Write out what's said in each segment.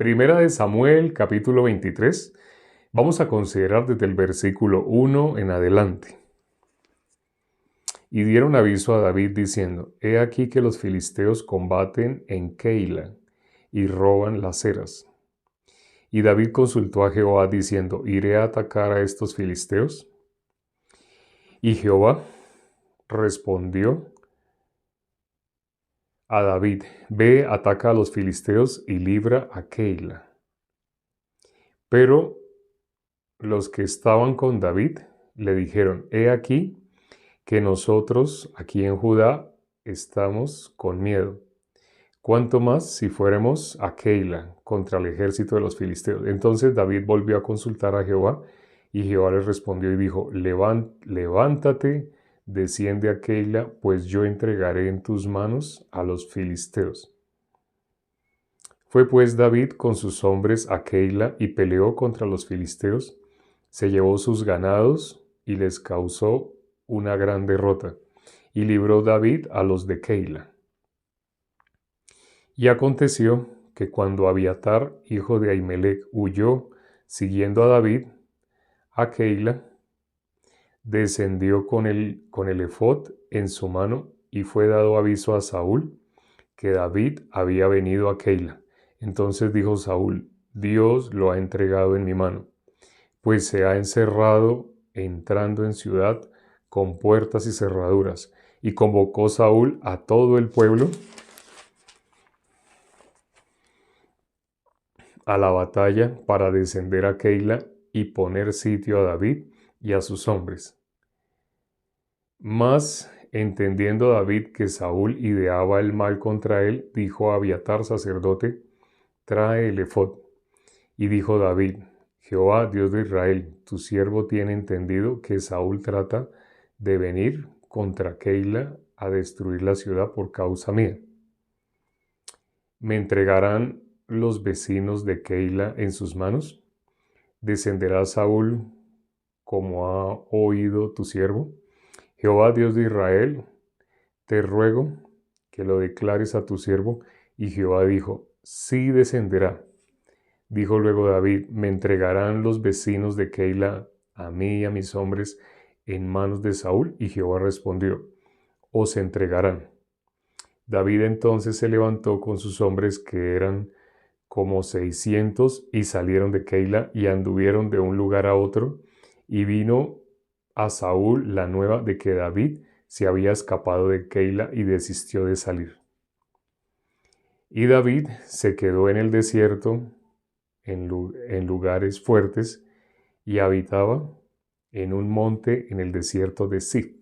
Primera de Samuel, capítulo 23. Vamos a considerar desde el versículo 1 en adelante. Y dieron aviso a David diciendo: He aquí que los filisteos combaten en Keila y roban las ceras. Y David consultó a Jehová diciendo: ¿Iré a atacar a estos filisteos? Y Jehová respondió a David: Ve, ataca a los filisteos y libra a Keila. Pero los que estaban con David le dijeron: He aquí que nosotros aquí en Judá estamos con miedo. ¿Cuánto más si fuéramos a Keila contra el ejército de los filisteos? Entonces David volvió a consultar a Jehová, y Jehová le respondió y dijo: Levántate, desciende a Keila, pues yo entregaré en tus manos a los filisteos. Fue pues David con sus hombres a Keila y peleó contra los filisteos, se llevó sus ganados y les causó una gran derrota, y libró David a los de Keila. Y aconteció que cuando Abiatar, hijo de Ahimelech, huyó siguiendo a David a Keila, descendió con el ephod en su mano, y fue dado aviso a Saúl que David había venido a Keila. Entonces dijo Saúl: Dios lo ha entregado en mi mano, pues se ha encerrado entrando en ciudad con puertas y cerraduras. Y convocó Saúl a todo el pueblo a la batalla para descender a Keila y poner sitio a David y a sus hombres. Mas, entendiendo David que Saúl ideaba el mal contra él, dijo a Abiatar sacerdote: Trae el ephod. Y dijo David: Jehová, Dios de Israel, tu siervo tiene entendido que Saúl trata de venir contra Keila a destruir la ciudad por causa mía. ¿Me entregarán los vecinos de Keila en sus manos? ¿Descenderá Saúl como ha oído tu siervo? Jehová, Dios de Israel, te ruego que lo declares a tu siervo. Y Jehová dijo: Sí descenderá. Dijo luego David: ¿Me entregarán los vecinos de Keila a mí y a mis hombres en manos de Saúl? Y Jehová respondió: Os entregarán. David entonces se levantó con sus hombres, que eran como 600, y salieron de Keila y anduvieron de un lugar a otro, y vino a Saúl la nueva de que David se había escapado de Keila y desistió de salir. Y David se quedó en el desierto, en lugares fuertes, y habitaba en un monte en el desierto de Ziph.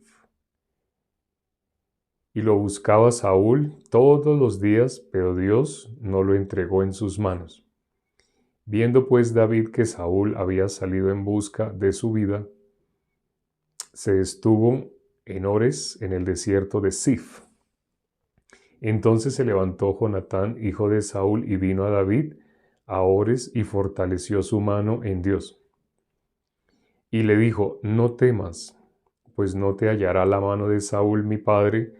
Y lo buscaba Saúl todos los días, pero Dios no lo entregó en sus manos. Viendo pues David que Saúl había salido en busca de su vida, se estuvo en Ores, en el desierto de Ziph. Entonces se levantó Jonatán, hijo de Saúl, y vino a David a Ores, y fortaleció su mano en Dios. Y le dijo: No temas, pues no te hallará la mano de Saúl mi padre,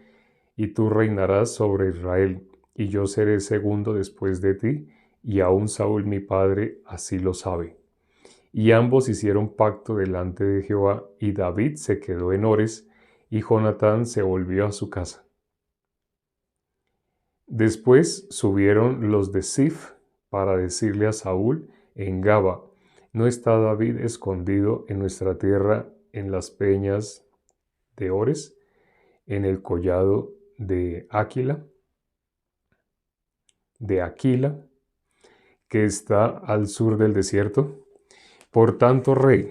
y tú reinarás sobre Israel, y yo seré segundo después de ti, y aún Saúl mi padre así lo sabe. Y ambos hicieron pacto delante de Jehová, y David se quedó en Ores, y Jonatán se volvió a su casa. Después subieron los de Ziph para decirle a Saúl en Gaba: ¿No está David escondido en nuestra tierra en las peñas de Ores, en el collado de Aquila, que está al sur del desierto? Por tanto, rey,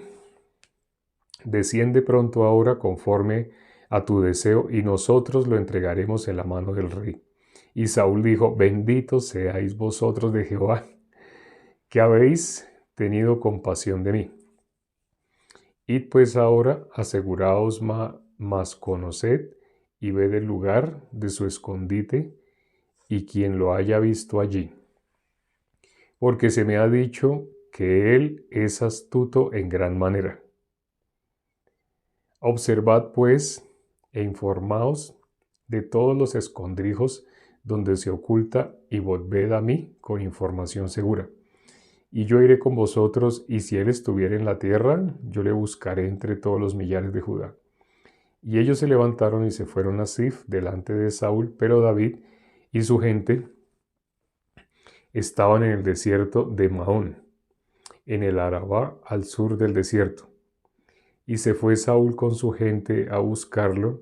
desciende pronto ahora conforme a tu deseo, y nosotros lo entregaremos en la mano del rey. Y Saúl dijo: Benditos seáis vosotros de Jehová, que habéis tenido compasión de mí. Id pues ahora, aseguraos mas conoced y ved el lugar de su escondite, y quien lo haya visto allí. Porque se me ha dicho que él es astuto en gran manera. Observad pues e informaos de todos los escondrijos donde se oculta, y volved a mí con información segura. y yo iré con vosotros, y si él estuviera en la tierra, yo le buscaré entre todos los millares de Judá. Y ellos se levantaron y se fueron a Sif delante de Saúl, pero David y su gente estaban en el desierto de Maón, en el Arabá al sur del desierto. Y se fue Saúl con su gente a buscarlo,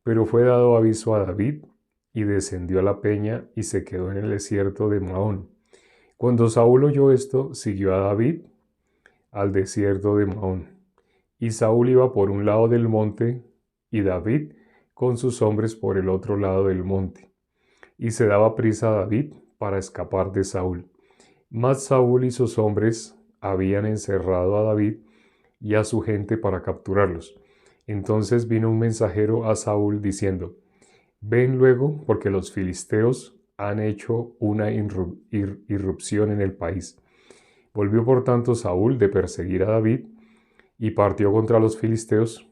pero fue dado aviso a David, y descendió a la peña y se quedó en el desierto de Maón. Cuando Saúl oyó esto, siguió a David al desierto de Maón. Y Saúl iba por un lado del monte, y David con sus hombres por el otro lado del monte. Y se daba prisa a David para escapar de Saúl. Mas Saúl y sus hombres habían encerrado a David y a su gente para capturarlos. Entonces vino un mensajero a Saúl diciendo: ven luego, porque los filisteos han hecho una irrupción en el país. Volvió por tanto Saúl de perseguir a David y partió contra los filisteos.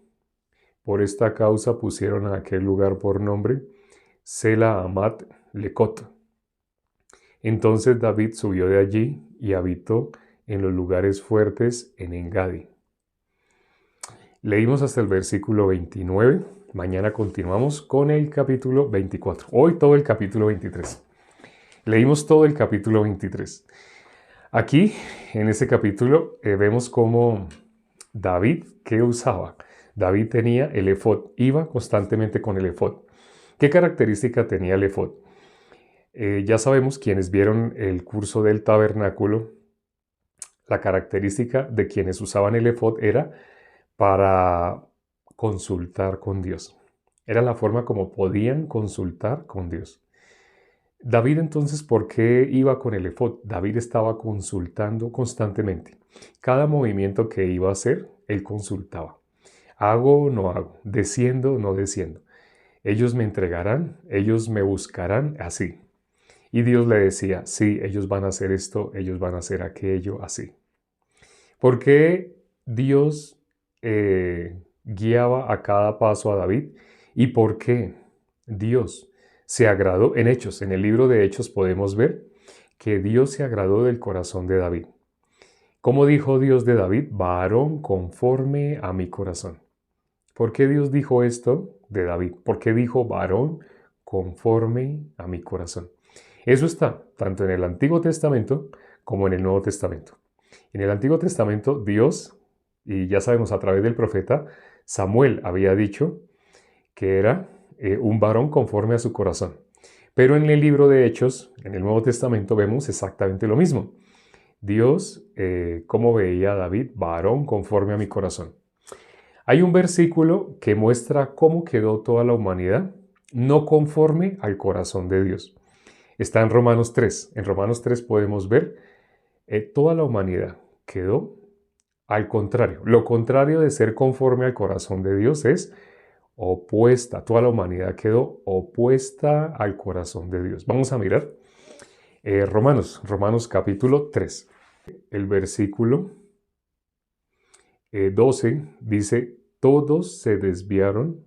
Por esta causa pusieron a aquel lugar por nombre Sela Amat Lecot. Entonces David subió de allí y habitó en los lugares fuertes en Engadi. Leímos hasta el versículo 29. Mañana continuamos con el capítulo 24. Hoy todo el capítulo 23. Leímos todo el capítulo 23. Aquí, en este capítulo, vemos cómo David, ¿qué usaba? David tenía el efod, iba constantemente con el efod. ¿Qué característica tenía el efod? Ya sabemos, quienes vieron el curso del tabernáculo, la característica de quienes usaban el efod era para consultar con Dios. Era la forma como podían consultar con Dios. David entonces, ¿por qué iba con el efod? David estaba consultando constantemente. Cada movimiento que iba a hacer, él consultaba. ¿Hago o no hago? ¿Desciendo o no desciendo? Ellos me entregarán, ellos me buscarán, así. Y Dios le decía: sí, ellos van a hacer esto, ellos van a hacer aquello, así. ¿Por qué Dios guiaba a cada paso a David? ¿Y por qué Dios se agradó? En Hechos, en el libro de Hechos podemos ver que Dios se agradó del corazón de David. ¿Cómo dijo Dios de David? Varón conforme a mi corazón. ¿Por qué Dios dijo esto de David? ¿Por qué dijo varón conforme a mi corazón? Eso está tanto en el Antiguo Testamento como en el Nuevo Testamento. En el Antiguo Testamento Dios, y ya sabemos a través del profeta Samuel, había dicho que era un varón conforme a su corazón. Pero en el libro de Hechos, en el Nuevo Testamento, vemos exactamente lo mismo. Dios, ¿cómo veía a David? Varón conforme a mi corazón. Hay un versículo que muestra cómo quedó toda la humanidad, no conforme al corazón de Dios. Está en Romanos 3. En Romanos 3 podemos ver toda la humanidad quedó al contrario. Lo contrario de ser conforme al corazón de Dios es opuesta. Toda la humanidad quedó opuesta al corazón de Dios. Vamos a mirar Romanos capítulo 3. El versículo 12 dice: todos se desviaron,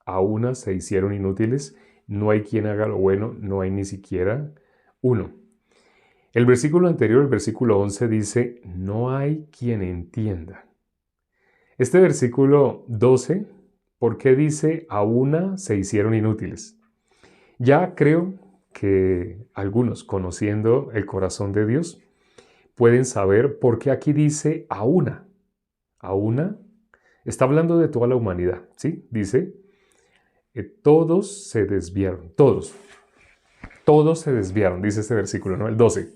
a una se hicieron inútiles, no hay quien haga lo bueno, no hay ni siquiera uno. El versículo anterior, el versículo 11, dice: no hay quien entienda. Este versículo 12, ¿por qué dice a una se hicieron inútiles? Ya creo que algunos, conociendo el corazón de Dios, pueden saber por qué aquí dice a una. A una está hablando de toda la humanidad, ¿sí? Dice, todos se desviaron, todos se desviaron, dice este versículo, ¿no? El 12.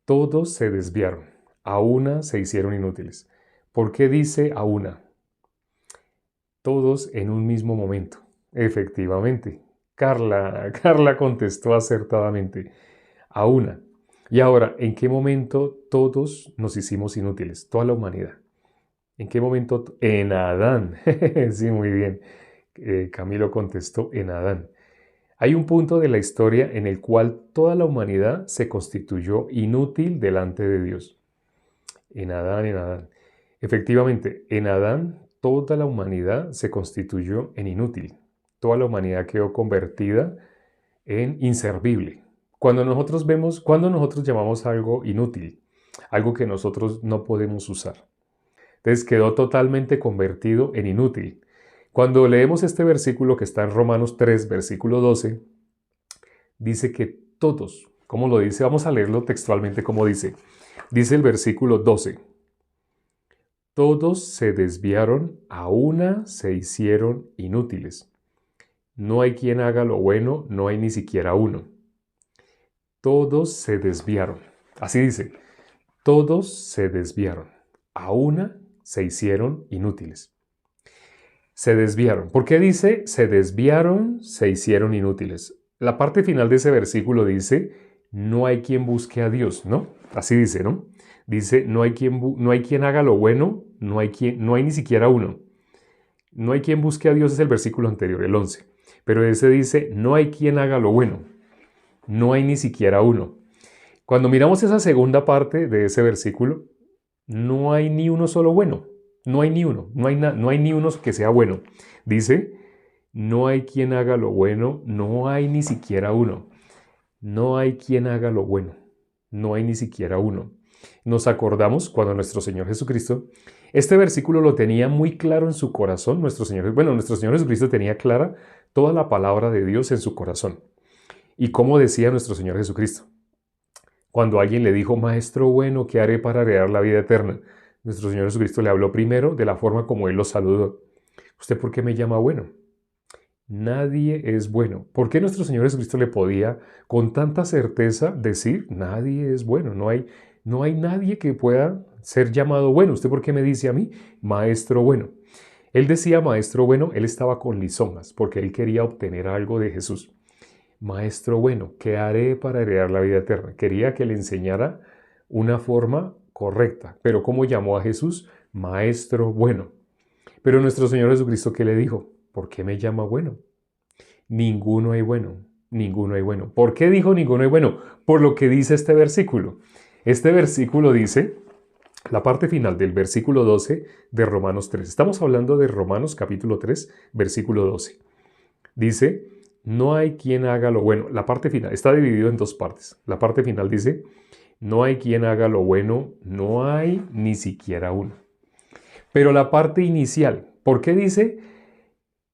Todos se desviaron, a una se hicieron inútiles. ¿Por qué dice a una? Todos en un mismo momento. Efectivamente, Carla contestó acertadamente, a una. Y ahora, ¿en qué momento todos nos hicimos inútiles? Toda la humanidad. ¿En qué momento? En Adán. Sí, muy bien. Camilo contestó: en Adán. Hay un punto de la historia en el cual toda la humanidad se constituyó inútil delante de Dios. En Adán. Efectivamente, en Adán toda la humanidad se constituyó en inútil. Toda la humanidad quedó convertida en inservible. Cuando nosotros llamamos algo inútil, algo que nosotros no podemos usar. Entonces quedó totalmente convertido en inútil. Cuando leemos este versículo que está en Romanos 3, versículo 12, dice que todos, ¿cómo lo dice? Vamos a leerlo textualmente como dice. Dice el versículo 12. Todos se desviaron, a una se hicieron inútiles. No hay quien haga lo bueno, no hay ni siquiera uno. Todos se desviaron. Así dice, todos se desviaron. A una se hicieron inútiles. Se desviaron. ¿Por qué dice se desviaron, se hicieron inútiles? La parte final de ese versículo dice, no hay quien busque a Dios, ¿no? Así dice, ¿no? Dice, no hay quien haga lo bueno, no hay ni siquiera uno. No hay quien busque a Dios es el versículo anterior, el 11. Pero ese dice, no hay quien haga lo bueno, no hay ni siquiera uno. Cuando miramos esa segunda parte de ese versículo, no hay ni uno solo bueno. No hay ni uno, no hay ni uno que sea bueno. Dice, no hay quien haga lo bueno, no hay ni siquiera uno. No hay quien haga lo bueno, no hay ni siquiera uno. Nos acordamos cuando nuestro Señor Jesucristo, este versículo lo tenía muy claro en su corazón. Nuestro Señor Jesucristo tenía clara toda la palabra de Dios en su corazón. ¿Y cómo decía nuestro Señor Jesucristo? Cuando alguien le dijo, Maestro bueno, ¿qué haré para heredar la vida eterna? Nuestro Señor Jesucristo le habló primero de la forma como Él lo saludó. ¿Usted por qué me llama bueno? Nadie es bueno. ¿Por qué nuestro Señor Jesucristo le podía con tanta certeza decir, nadie es bueno? No hay nadie que pueda ser llamado bueno. ¿Usted por qué me dice a mí, Maestro bueno? Él decía Maestro bueno, él estaba con lisonjas porque él quería obtener algo de Jesús. Maestro bueno, ¿qué haré para heredar la vida eterna? Quería que le enseñara una forma correcta. Pero ¿cómo llamó a Jesús? Maestro bueno. Pero nuestro Señor Jesucristo, ¿qué le dijo? ¿Por qué me llama bueno? Ninguno hay bueno, ninguno hay bueno. ¿Por qué dijo ninguno hay bueno? Por lo que dice este versículo. Este versículo dice, la parte final del versículo 12 de Romanos 3. Estamos hablando de Romanos capítulo 3, versículo 12. Dice, no hay quien haga lo bueno. La parte final está dividido en dos partes. La parte final dice, no hay quien haga lo bueno, no hay ni siquiera uno. Pero la parte inicial, ¿por qué dice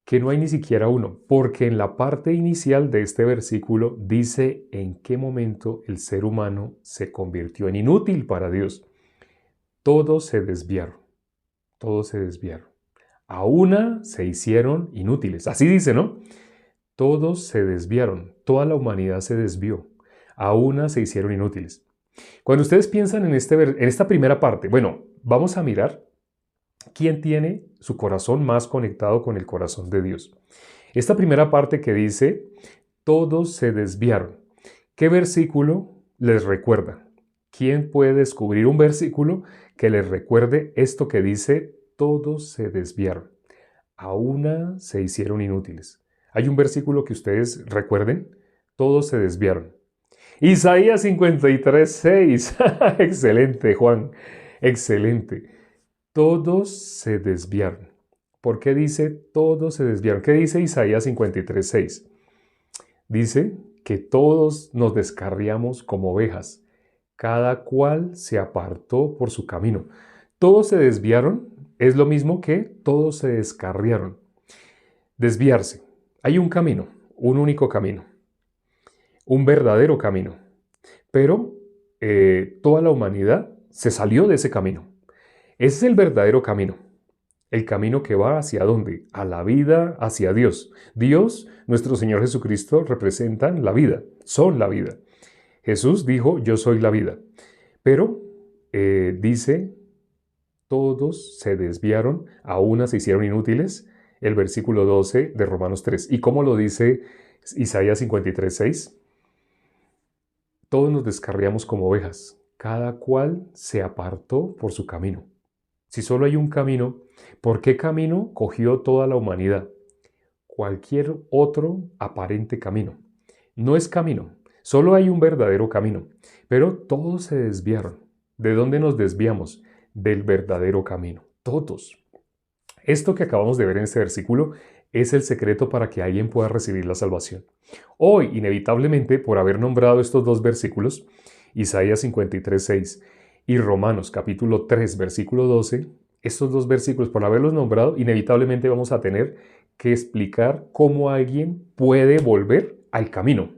que no hay ni siquiera uno? Porque en la parte inicial de este versículo dice en qué momento el ser humano se convirtió en inútil para Dios. Todos se desviaron, todos se desviaron. A una se hicieron inútiles. Así dice, ¿no? Todos se desviaron, toda la humanidad se desvió. A una se hicieron inútiles. Cuando ustedes piensan en esta primera parte, bueno, vamos a mirar quién tiene su corazón más conectado con el corazón de Dios. Esta primera parte que dice, todos se desviaron. ¿Qué versículo les recuerda? ¿Quién puede descubrir un versículo que les recuerde esto que dice, todos se desviaron? A una se hicieron inútiles. ¿Hay un versículo que ustedes recuerden? Todos se desviaron. Isaías 53, 6. Excelente, Juan. Excelente. Todos se desviaron. ¿Por qué dice todos se desviaron? ¿Qué dice Isaías 53, 6? Dice que todos nos descarriamos como ovejas. Cada cual se apartó por su camino. Todos se desviaron es lo mismo que todos se descarriaron. Desviarse. Hay un camino, un único camino, un verdadero camino. Pero toda la humanidad se salió de ese camino. Ese es el verdadero camino. El camino que va hacia dónde? A la vida, hacia Dios. Dios, nuestro Señor Jesucristo, representan la vida, son la vida. Jesús dijo, yo soy la vida. Pero dice, todos se desviaron, a una se hicieron inútiles, el versículo 12 de Romanos 3. ¿Y cómo lo dice Isaías 53, 6? Todos nos descarriamos como ovejas, cada cual se apartó por su camino. Si solo hay un camino, ¿por qué camino cogió toda la humanidad? Cualquier otro aparente camino. No es camino, solo hay un verdadero camino, pero todos se desviaron. ¿De dónde nos desviamos? Del verdadero camino, todos. Esto que acabamos de ver en este versículo es el secreto para que alguien pueda recibir la salvación. Hoy, inevitablemente, por haber nombrado estos dos versículos, Isaías 53, 6 y Romanos capítulo 3, versículo 12, estos dos versículos, por haberlos nombrado, inevitablemente vamos a tener que explicar cómo alguien puede volver al camino.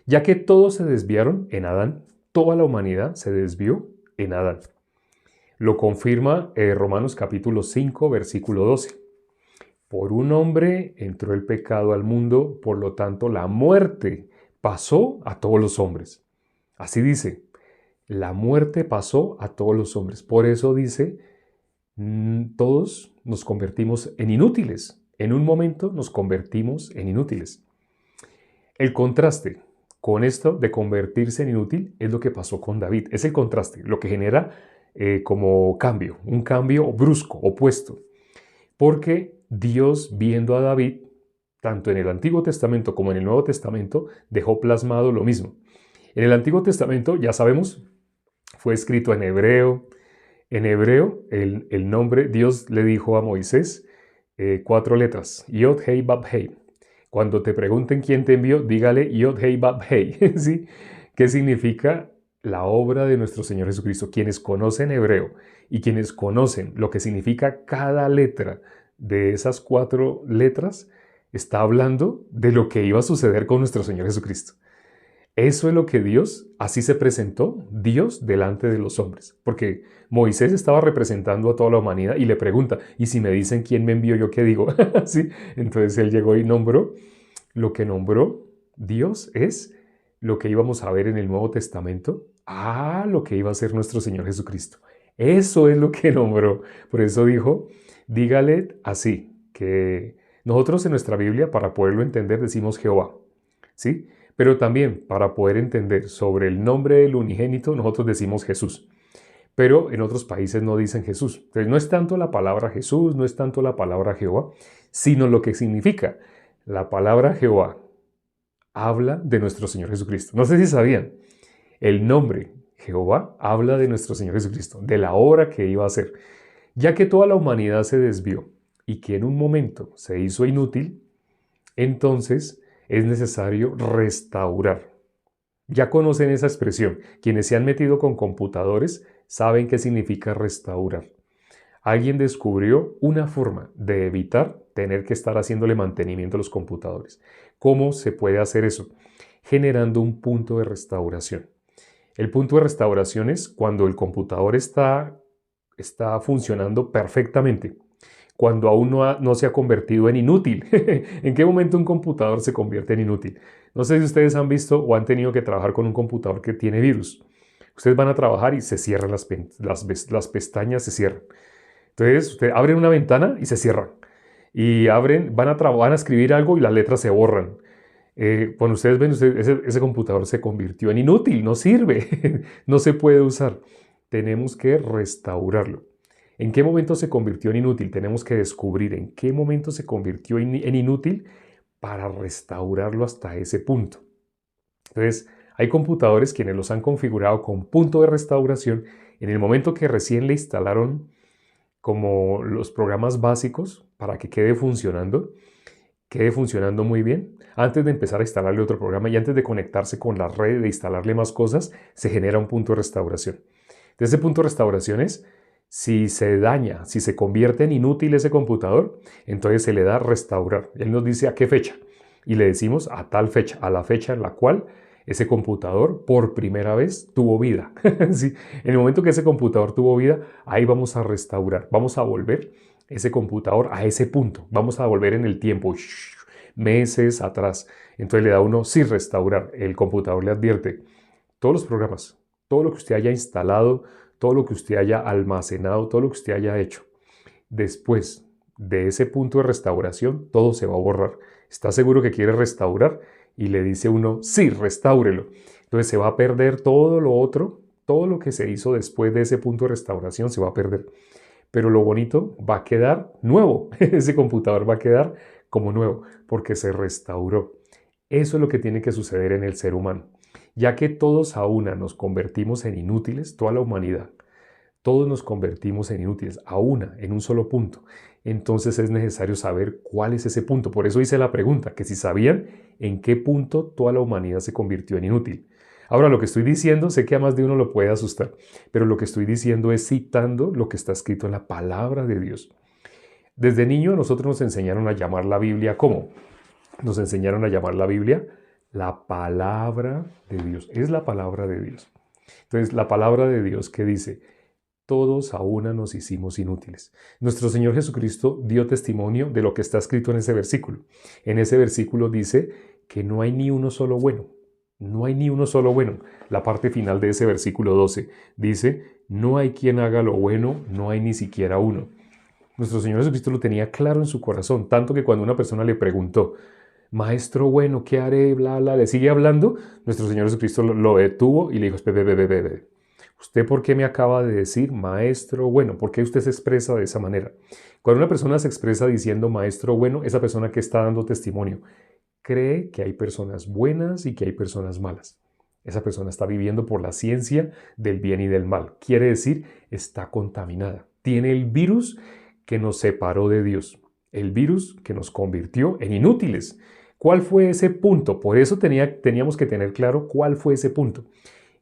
Ya que todos se desviaron en Adán, toda la humanidad se desvió en Adán. Lo confirma Romanos capítulo 5, versículo 12. Por un hombre entró el pecado al mundo, por lo tanto la muerte pasó a todos los hombres. Así dice, la muerte pasó a todos los hombres. Por eso dice, todos nos convertimos en inútiles. En un momento nos convertimos en inútiles. El contraste con esto de convertirse en inútil es lo que pasó con David. Es el contraste, lo que genera como cambio, un cambio brusco, opuesto. Porque Dios, viendo a David, tanto en el Antiguo Testamento como en el Nuevo Testamento, dejó plasmado lo mismo. En el Antiguo Testamento, ya sabemos, fue escrito en hebreo. En hebreo, el nombre, Dios le dijo a Moisés 4 letras, Yod, Hei, Bab, Hei. Cuando te pregunten quién te envió, dígale Yod, Hei, Bab, Hei. ¿Sí? ¿Qué significa? La obra de nuestro Señor Jesucristo. Quienes conocen hebreo y quienes conocen lo que significa cada letra de esas 4 letras, está hablando de lo que iba a suceder con nuestro Señor Jesucristo. Eso es lo que Dios, así se presentó Dios delante de los hombres. Porque Moisés estaba representando a toda la humanidad y le pregunta, ¿y si me dicen quién me envió, yo qué digo? ¿Sí? Entonces él llegó y nombró. Lo que nombró Dios es lo que íbamos a ver en el Nuevo Testamento. Lo que iba a ser nuestro Señor Jesucristo. Eso es lo que nombró. Por eso dijo, dígale así, que nosotros en nuestra Biblia, para poderlo entender, decimos Jehová. ¿Sí? Pero también para poder entender sobre el nombre del unigénito, nosotros decimos Jesús. Pero en otros países no dicen Jesús. Entonces no es tanto la palabra Jesús, no es tanto la palabra Jehová, sino lo que significa. La palabra Jehová habla de nuestro Señor Jesucristo. No sé si sabían, el nombre Jehová habla de nuestro Señor Jesucristo, de la obra que iba a hacer. Ya que toda la humanidad se desvió y que en un momento se hizo inútil, entonces es necesario restaurar. Ya conocen esa expresión. Quienes se han metido con computadores saben qué significa restaurar. Alguien descubrió una forma de evitar tener que estar haciéndole mantenimiento a los computadores. ¿Cómo se puede hacer eso? Generando un punto de restauración. El punto de restauración es cuando el computador está funcionando perfectamente. Cuando aún no se ha convertido en inútil. ¿En qué momento un computador se convierte en inútil? No sé si ustedes han visto o han tenido que trabajar con un computador que tiene virus. Ustedes van a trabajar y se cierran las pestañas, se cierran. Entonces, ustedes abren una ventana y se cierran. Y van a escribir algo y las letras se borran. Cuando ustedes ven, ese computador se convirtió en inútil, no sirve, no se puede usar. Tenemos que restaurarlo. ¿En qué momento se convirtió en inútil? Tenemos que descubrir en qué momento se convirtió en inútil para restaurarlo hasta ese punto. Entonces, hay computadores quienes los han configurado con punto de restauración en el momento que recién le instalaron como los programas básicos para que quede funcionando muy bien. Antes de empezar a instalarle otro programa y antes de conectarse con la red, de instalarle más cosas, se genera un punto de restauración. Entonces, ese punto de restauración es, si se daña, si se convierte en inútil ese computador, entonces se le da restaurar. Él nos dice a qué fecha y le decimos a tal fecha, a la fecha en la cual ese computador por primera vez tuvo vida. ¿Sí? En el momento que ese computador tuvo vida, ahí vamos a restaurar, vamos a volver ese computador a ese punto, vamos a volver en el tiempo, meses atrás. Entonces le da uno, sí, restaurar. El computador le advierte todos los programas, todo lo que usted haya instalado, todo lo que usted haya almacenado, todo lo que usted haya hecho. Después de ese punto de restauración, todo se va a borrar. ¿Está seguro que quiere restaurar? Y le dice uno, sí, restáurelo. Entonces se va a perder todo lo otro, todo lo que se hizo después de ese punto de restauración se va a perder. Pero lo bonito va a quedar nuevo. Ese computador va a quedar como nuevo porque se restauró. Eso es lo que tiene que suceder en el ser humano. Ya que todos a una nos convertimos en inútiles, toda la humanidad, todos nos convertimos en inútiles, a una, en un solo punto. Entonces es necesario saber cuál es ese punto. Por eso hice la pregunta, que si sabían en qué punto toda la humanidad se convirtió en inútil. Ahora, lo que estoy diciendo, sé que a más de uno lo puede asustar, pero lo que estoy diciendo es citando lo que está escrito en la palabra de Dios. Desde niño a nosotros nos enseñaron a llamar la Biblia ¿cómo? Nos enseñaron a llamar la Biblia la palabra de Dios. Es la palabra de Dios. Entonces, la palabra de Dios que dice, todos a una nos hicimos inútiles. Nuestro Señor Jesucristo dio testimonio de lo que está escrito en ese versículo. En ese versículo dice que no hay ni uno solo bueno. No hay ni uno solo bueno. La parte final de ese versículo 12 dice, no hay quien haga lo bueno, no hay ni siquiera uno. Nuestro Señor Jesucristo lo tenía claro en su corazón, tanto que cuando una persona le preguntó, Maestro bueno, ¿qué haré? Bla, bla, le sigue hablando, nuestro Señor Jesucristo lo detuvo y le dijo, espere. ¿Usted por qué me acaba de decir maestro bueno? ¿Por qué usted se expresa de esa manera? Cuando una persona se expresa diciendo maestro bueno, esa persona que está dando testimonio cree que hay personas buenas y que hay personas malas. Esa persona está viviendo por la ciencia del bien y del mal. Quiere decir, está contaminada. Tiene el virus que nos separó de Dios. El virus que nos convirtió en inútiles. ¿Cuál fue ese punto? Por eso teníamos que tener claro cuál fue ese punto.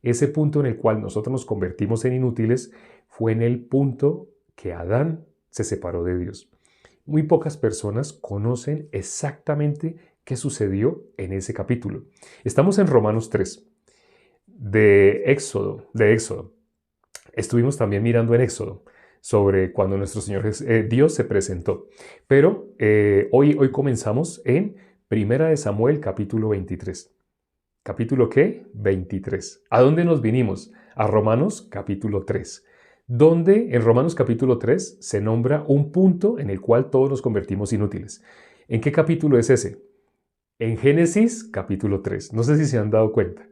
Ese punto en el cual nosotros nos convertimos en inútiles fue en el punto que Adán se separó de Dios. Muy pocas personas conocen exactamente qué sucedió en ese capítulo. Estamos en Romanos 3, de Éxodo. Estuvimos también mirando en Éxodo sobre cuando nuestro Señor Dios se presentó. Pero hoy comenzamos en Primera de Samuel, capítulo 23. ¿Capítulo qué? 23. ¿A dónde nos vinimos? A Romanos, capítulo 3. Donde en Romanos, capítulo 3, se nombra un punto en el cual todos nos convertimos inútiles. ¿En qué capítulo es ese? En Génesis, capítulo 3. No sé si se han dado cuenta.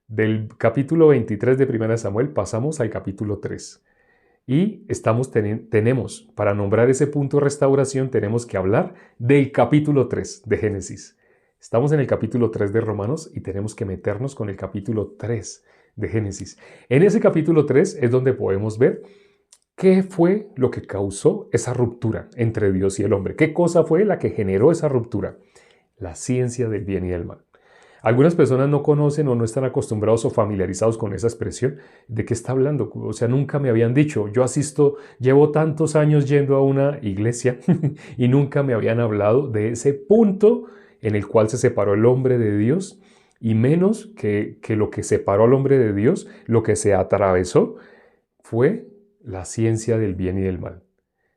Del capítulo 23 de Primera de Samuel pasamos al capítulo 3. Y tenemos, para nombrar ese punto de restauración, tenemos que hablar del capítulo 3 de Génesis. Estamos en el capítulo 3 de Romanos y tenemos que meternos con el capítulo 3 de Génesis. En ese capítulo 3 es donde podemos ver qué fue lo que causó esa ruptura entre Dios y el hombre. ¿Qué cosa fue la que generó esa ruptura? La ciencia del bien y del mal. Algunas personas no conocen o no están acostumbrados o familiarizados con esa expresión. ¿De qué está hablando? O sea, nunca me habían dicho. Yo llevo tantos años yendo a una iglesia y nunca me habían hablado de ese punto en el cual se separó el hombre de Dios y menos que lo que separó al hombre de Dios, lo que se atravesó fue la ciencia del bien y del mal.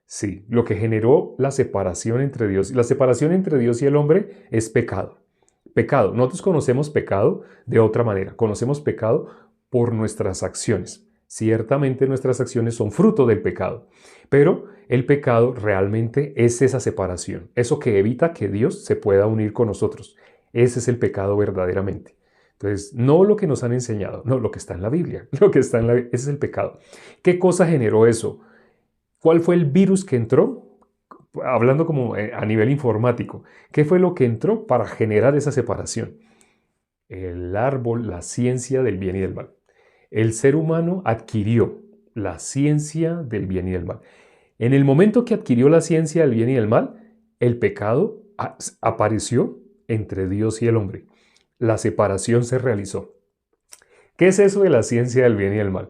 Sí, lo que generó la separación entre Dios. La separación entre Dios y el hombre es pecado. Pecado. Nosotros conocemos pecado de otra manera. Conocemos pecado por nuestras acciones. Ciertamente nuestras acciones son fruto del pecado, pero el pecado realmente es esa separación, eso que evita que Dios se pueda unir con nosotros. Ese es el pecado verdaderamente. Entonces, no lo que nos han enseñado, no, lo que está en la Biblia, ese es el pecado. ¿Qué cosa generó eso? ¿Cuál fue el virus que entró? Hablando como a nivel informático, ¿qué fue lo que entró para generar esa separación? El árbol, la ciencia del bien y del mal. El ser humano adquirió la ciencia del bien y del mal. En el momento que adquirió la ciencia del bien y del mal, el pecado apareció entre Dios y el hombre. La separación se realizó. ¿Qué es eso de la ciencia del bien y del mal?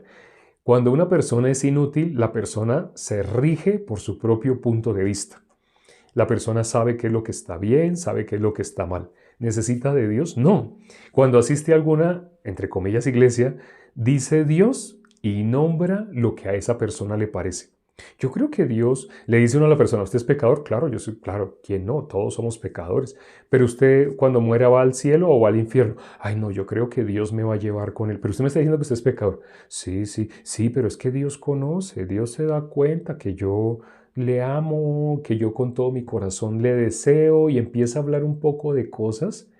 Cuando una persona es inútil, la persona se rige por su propio punto de vista. La persona sabe qué es lo que está bien, sabe qué es lo que está mal. ¿Necesita de Dios? No. Cuando asiste a alguna, entre comillas, iglesia, dice Dios y nombra lo que a esa persona le parece. Yo creo que Dios le dice uno a la persona, ¿usted es pecador? Claro, yo soy, claro, ¿quién no? Todos somos pecadores. Pero usted cuando muera va al cielo o va al infierno. Ay, no, yo creo que Dios me va a llevar con él. Pero usted me está diciendo que usted es pecador. Sí, pero es que Dios conoce, Dios se da cuenta que yo le amo, que yo con todo mi corazón le deseo y empieza a hablar un poco de cosas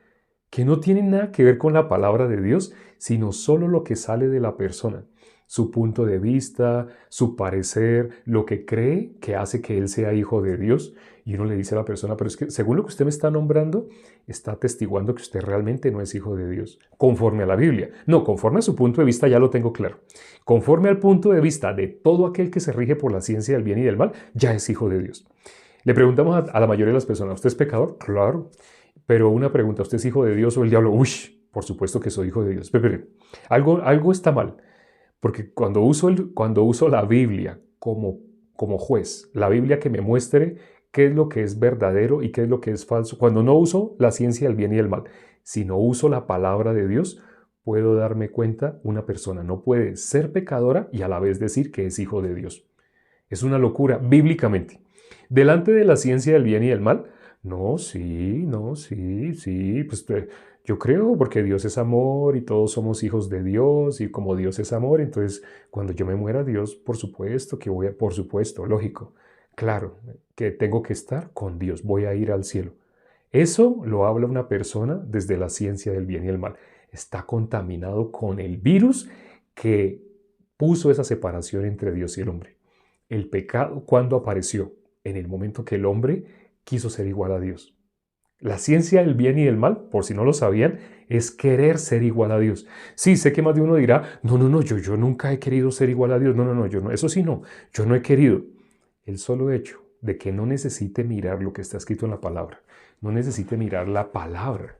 que no tienen nada que ver con la palabra de Dios, sino solo lo que sale de la persona. Su punto de vista, su parecer, lo que cree que hace que él sea hijo de Dios. Y uno le dice a la persona, pero es que según lo que usted me está nombrando, está atestiguando que usted realmente no es hijo de Dios, conforme a la Biblia. No, conforme a su punto de vista ya lo tengo claro. Conforme al punto de vista de todo aquel que se rige por la ciencia del bien y del mal, ya es hijo de Dios. Le preguntamos a la mayoría de las personas, ¿usted es pecador? Claro. Pero una pregunta, ¿usted es hijo de Dios o el diablo? Uy, por supuesto que soy hijo de Dios. Pero, algo está mal, porque cuando uso la Biblia como juez, la Biblia que me muestre qué es lo que es verdadero y qué es lo que es falso, cuando no uso la ciencia del bien y del mal, sino uso la palabra de Dios, puedo darme cuenta, una persona no puede ser pecadora y a la vez decir que es hijo de Dios. Es una locura, bíblicamente. Delante de la ciencia del bien y del mal, no, sí, pues yo creo porque Dios es amor y todos somos hijos de Dios y como Dios es amor, entonces cuando yo me muera Dios, por supuesto que por supuesto, lógico, claro, que tengo que estar con Dios, voy a ir al cielo. Eso lo habla una persona desde la ciencia del bien y el mal. Está contaminado con el virus que puso esa separación entre Dios y el hombre. El pecado, ¿cuándo apareció? En el momento que el hombre quiso ser igual a Dios. La ciencia del bien y del mal, por si no lo sabían, es querer ser igual a Dios. Sí, sé que más de uno dirá, no, yo nunca he querido ser igual a Dios. No, yo no, eso sí no, yo no he querido. El solo hecho de que no necesite mirar lo que está escrito en la palabra, no necesite mirar la palabra,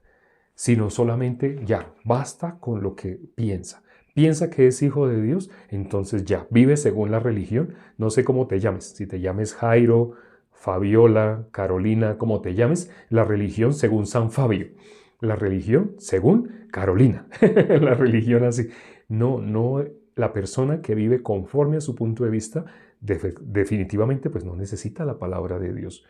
sino solamente ya, basta con lo que piensa. Piensa que es hijo de Dios, entonces ya, vive según la religión. No sé cómo te llames, si te llames Jairo, Fabiola, Carolina, como te llames, la religión según San Fabio, la religión según Carolina, la religión así. No, la persona que vive conforme a su punto de vista definitivamente pues no necesita la palabra de Dios.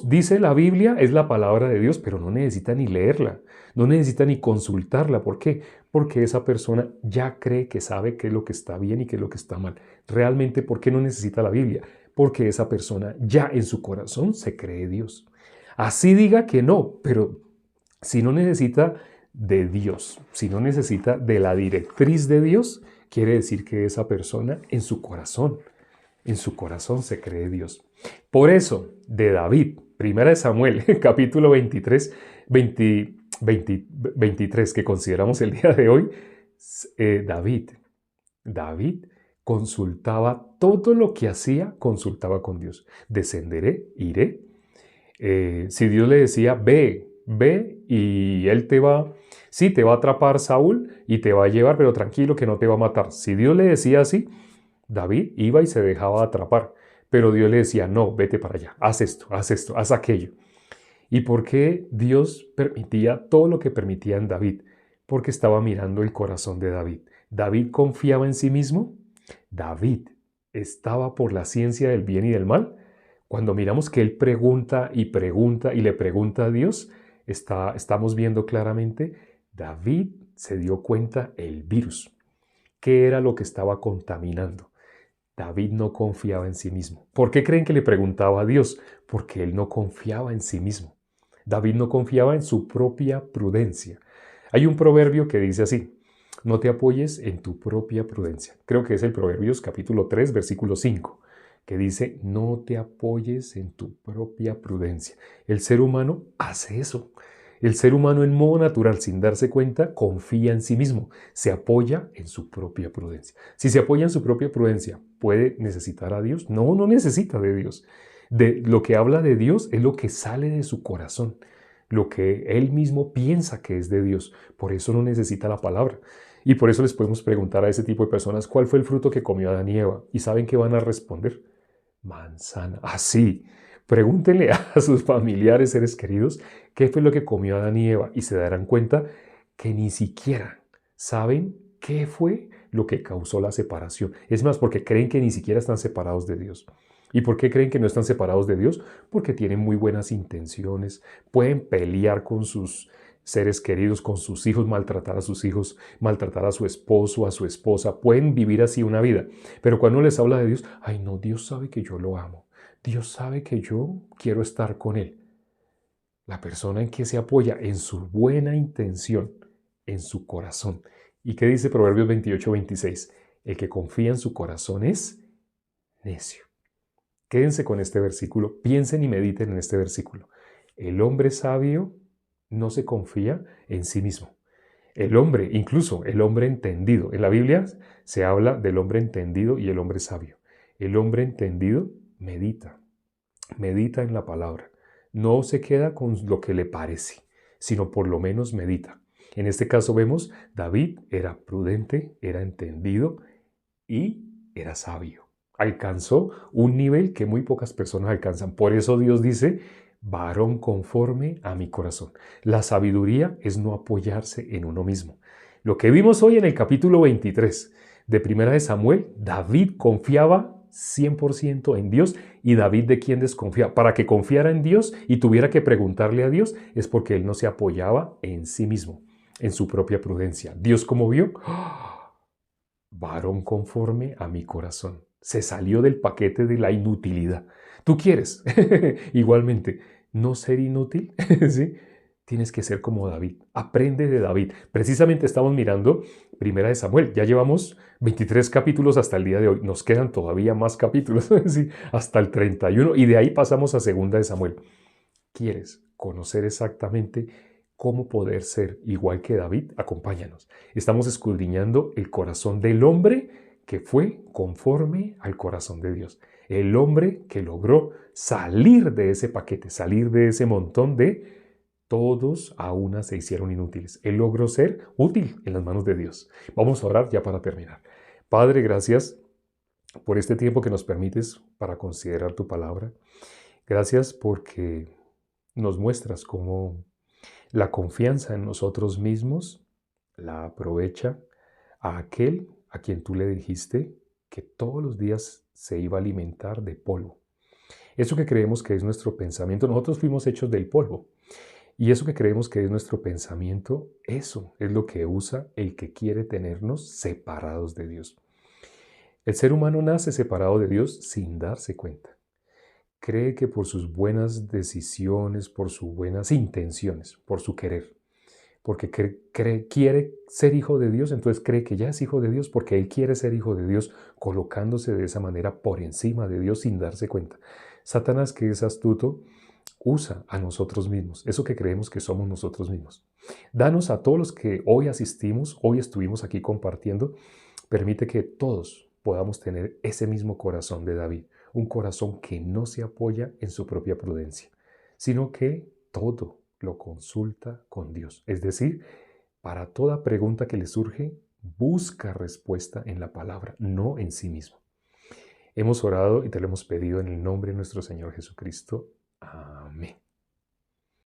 Dice la Biblia, es la palabra de Dios, pero no necesita ni leerla, no necesita ni consultarla. ¿Por qué? Porque esa persona ya cree que sabe qué es lo que está bien y qué es lo que está mal. Realmente, ¿por qué no necesita la Biblia? Porque esa persona ya en su corazón se cree Dios. Así diga que no, pero si no necesita de Dios, si no necesita de la directriz de Dios, quiere decir que esa persona en su corazón se cree Dios. Por eso, de David, 1 Samuel, capítulo 23, 23, que consideramos el día de hoy, David consultaba todo lo que hacía, consultaba con Dios. Descenderé, iré. Si Dios le decía, ve y él sí, te va a atrapar Saúl y te va a llevar, pero tranquilo que no te va a matar. Si Dios le decía así, David iba y se dejaba atrapar, pero Dios le decía, no, vete para allá, haz esto, haz aquello. ¿Y por qué Dios permitía todo lo que permitía en David? Porque estaba mirando el corazón de David. ¿David confiaba en sí mismo? David estaba por la ciencia del bien y del mal. Cuando miramos que él pregunta y le pregunta a Dios, estamos viendo claramente, David se dio cuenta el virus. ¿Qué era lo que estaba contaminando? David no confiaba en sí mismo. ¿Por qué creen que le preguntaba a Dios? Porque él no confiaba en sí mismo. David no confiaba en su propia prudencia. Hay un proverbio que dice así, no te apoyes en tu propia prudencia. Creo que es el Proverbios capítulo 3, versículo 5, que dice, no te apoyes en tu propia prudencia. El ser humano hace eso. El ser humano en modo natural, sin darse cuenta, confía en sí mismo, se apoya en su propia prudencia. Si se apoya en su propia prudencia, ¿puede necesitar a Dios? No, no necesita de Dios. Lo que habla de Dios es lo que sale de su corazón, lo que él mismo piensa que es de Dios. Por eso no necesita la palabra. Y por eso les podemos preguntar a ese tipo de personas, ¿cuál fue el fruto que comió Adán y Eva? ¿Y saben qué van a responder? Manzana. Así. Pregúntenle a sus familiares, seres queridos, qué fue lo que comió Adán y Eva y se darán cuenta que ni siquiera saben qué fue lo que causó la separación. Es más, porque creen que ni siquiera están separados de Dios. ¿Y por qué creen que no están separados de Dios? Porque tienen muy buenas intenciones, pueden pelear con sus seres queridos, con sus hijos, maltratar a sus hijos, maltratar a su esposo, a su esposa, pueden vivir así una vida. Pero cuando les habla de Dios, ay no, Dios sabe que yo lo amo, Dios sabe que yo quiero estar con Él. La persona en que se apoya en su buena intención, en su corazón. ¿Y qué dice Proverbios 28-26? El que confía en su corazón es necio. Quédense con este versículo, piensen y mediten en este versículo. El hombre sabio no se confía en sí mismo. El hombre, incluso el hombre entendido. En la Biblia se habla del hombre entendido y el hombre sabio. El hombre entendido medita en la palabra. No se queda con lo que le parece, sino por lo menos medita. En este caso vemos, David era prudente, era entendido y era sabio. Alcanzó un nivel que muy pocas personas alcanzan. Por eso Dios dice, varón conforme a mi corazón. La sabiduría es no apoyarse en uno mismo. Lo que vimos hoy en el capítulo 23 de Primera de Samuel, David confiaba 100% en Dios. ¿Y David de quién desconfiaba? Para que confiara en Dios y tuviera que preguntarle a Dios, es porque él no se apoyaba en sí mismo, en su propia prudencia. ¿Dios cómo vio? Varón conforme a mi corazón. Se salió del paquete de la inutilidad. ¿Tú quieres? Igualmente, no ser inútil, ¿sí? Tienes que ser como David. Aprende de David. Precisamente estamos mirando Primera de Samuel. Ya llevamos 23 capítulos hasta el día de hoy. Nos quedan todavía más capítulos, ¿sí? Hasta el 31. Y de ahí pasamos a Segunda de Samuel. ¿Quieres conocer exactamente cómo poder ser igual que David? Acompáñanos. Estamos escudriñando el corazón del hombre que fue conforme al corazón de Dios. El hombre que logró salir de ese paquete, salir de ese montón de todos a una se hicieron inútiles. Él logró ser útil en las manos de Dios. Vamos a orar ya para terminar. Padre, gracias por este tiempo que nos permites para considerar tu palabra. Gracias porque nos muestras cómo la confianza en nosotros mismos la aprovecha a aquel a quien tú le dijiste que todos los días se iba a alimentar de polvo. Eso que creemos que es nuestro pensamiento, nosotros fuimos hechos del polvo. Y eso que creemos que es nuestro pensamiento, eso es lo que usa el que quiere tenernos separados de Dios. El ser humano nace separado de Dios sin darse cuenta. Cree que por sus buenas decisiones, por sus buenas intenciones, por su querer, porque quiere ser hijo de Dios, entonces cree que ya es hijo de Dios porque él quiere ser hijo de Dios, colocándose de esa manera por encima de Dios sin darse cuenta. Satanás, que es astuto, usa a nosotros mismos, eso que creemos que somos nosotros mismos. Danos a todos los que hoy asistimos, hoy estuvimos aquí compartiendo, permite que todos podamos tener ese mismo corazón de David, un corazón que no se apoya en su propia prudencia, sino que todo lo consulta con Dios. Es decir, para toda pregunta que le surge, busca respuesta en la palabra, no en sí mismo. Hemos orado y te lo hemos pedido en el nombre de nuestro Señor Jesucristo. Amén.